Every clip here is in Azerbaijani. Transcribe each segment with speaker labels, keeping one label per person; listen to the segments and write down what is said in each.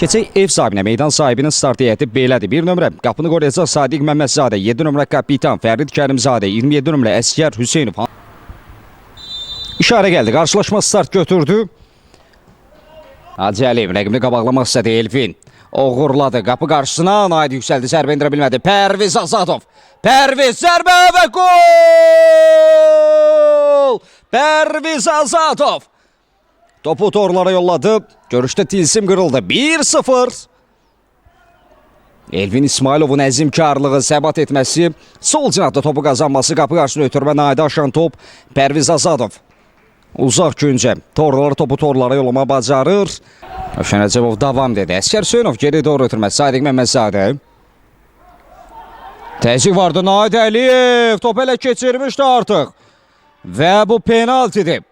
Speaker 1: Keçək ev sahibinə, meydan sahibinin start heyəti belədir. 1 nömrə qapını qoruyacaq Sadiq Məmmədzadə, 7 nömrə kapitan Fərid Kərimzadə, 27 nömrə Əsgər Hüseynov. İşarə gəldi, qarşılaşma start götürdü. Hacı Əliyev rəqibini qabaqlamaq istədi Elvin. Oğurladı, qapı qarşısına Naid yüksəldi, zərbə indirə bilmədi. Pərviz Azadov, Pərviz zərbə və gol! Pərviz Azadov topu torlara yolladı. Görüşdə tilsim qırıldı. 1-0. Elvin İsmailovun əzimkarlığı, səbat etməsi, sol cinahda topu qazanması, qapı qarşısına ötürmə Naide aşan top. Pərviz Azadov uzaq güncə torları topu torlara yollama bacarır. Rövşən Rəcəbov davam dedi. Əsgər Hüseynov geri doğru ötürmə. Sadiq Məmmədzadə. Təzyiq vardı. Naid Əliyev top elə keçirmişdi artıq. Və bu penaltidir.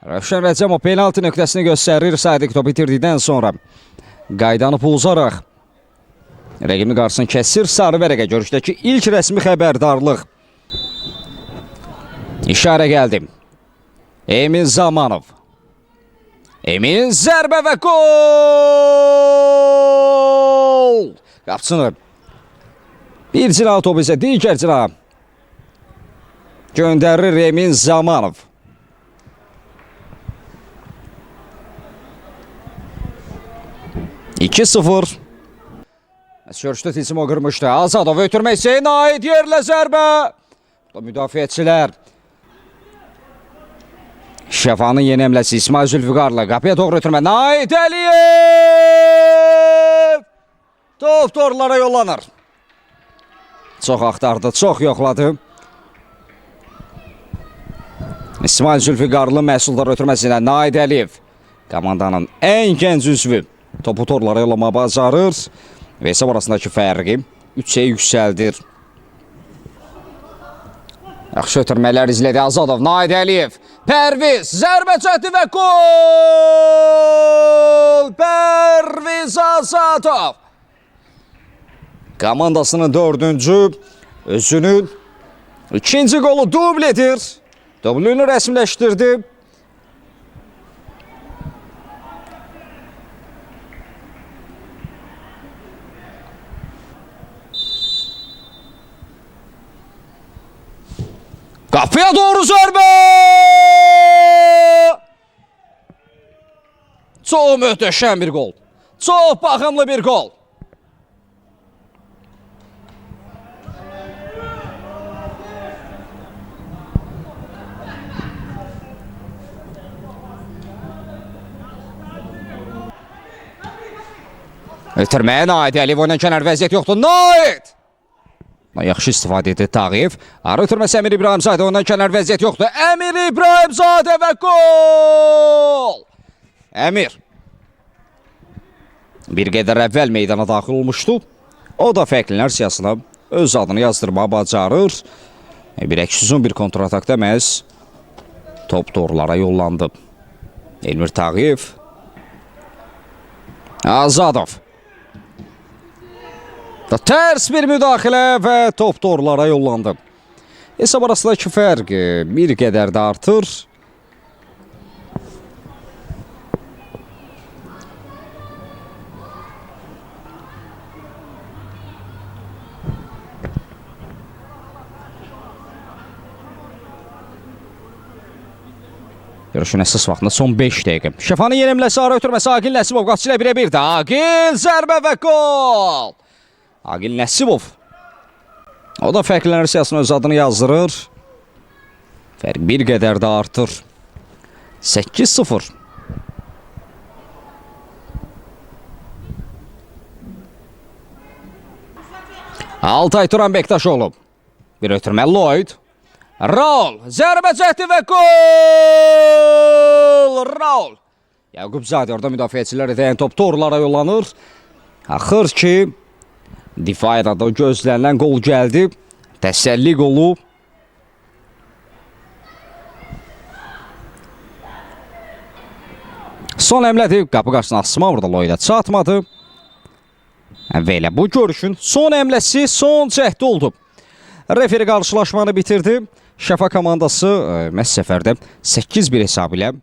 Speaker 1: Rövşən Rəcəbov penalti nöqtəsini göstərir. Sadiq topu itirdikdən sonra qaydanı pozaraq rəqibin qarşısını kəsir. Sarı vərəqə görüşdəki ilk rəsmi xəbərdarlıq. İşarə gəldi. Emin Zamanov. Emin zərbə və gol! Qapçını bir cina topu isə digər cina göndərir Emin Zamanov. (2-0) Görüşdə tilsim o qırmışdı. Azadov ötürmək Hüseyin Naid yerlə zərbə. Müdafiəçilər. Şəfanın yeni əmləsi İsmail Zülfüqarlı. Qapıya doğru ötürmə. Naid Əliyev! Top torlara yollanır. Çox axtardı, çox yoxladı. İsmail Zülfüqarlı məhsuldar ötürməsində Naid Əliyev. Komandanın ən gənc üzvü. Topu torlara yollama bacarır. Və hesab arasındakı fərqi 3-ə yüksəldir. Yaxşı ötürmələr izlədi Azadov. Naid Əliyev. Pərviz. Zərbə çəkdi və gol! Pərviz Azadov. Komandasının 4-cü, özünün 2-ci qolu dubl edir. Dublünü rəsmiləşdirdi. Qapıya doğru zərbə! Çox möhtəşəm bir gol. Çox baxımlı bir gol. Ötürməyə Naid Əliyev oyundan kənar vəziyyət yoxdur. Naid! Yaxşı istifadə edir Tağıyev. Arı ötürməsi Əmir İbrahimzadə ondan kənar vəziyyət yoxdur. Əmir İbrahimzadə və gol! Əmir bir qədər əvvəl meydana daxil olmuşdu. O da fərqlilər siyasına öz adını yazdırmağa bacarır. Bir əksüzün bir kontratakda məhz top torlara yollandı. Elmir Tağıyev. Azadov. Tərs bir müdaxilə və top torlara yollandı. Hesab arasındakı fərq bir qədər də artır. Görüşün əsas vaxtında son 5 dəqiqə. Şəfanın yeni əmləsi ara ötürməsi Aqil Nəsibov. Qaççı ilə 1-1-dir. Aqil zərbə və gol! Aqil Nəsibov. O da fərqlənir siyasına öz adını yazdırır. Fərq bir qədər də artır. 8-0. Altay Turan Bektaşoğlu. Bir ötürmə Lloyd. Raul. Zərbə çəkdi və gol! Raul. Yaqubzadə orada müdafiəçilər edən top torlara yollanır. Axır ki Difayda da gözlənilən gol gəldi. Təsəlli qolu. Son əmlədir. Qapı qarşısına asma burada Lloyda çatmadı. Və elə bu görüşün son əmləsi son cəhdi oldu. Referi qarşılaşmanı bitirdi. Şəfa komandası məhz səfərdə 8-1 hesabı ilə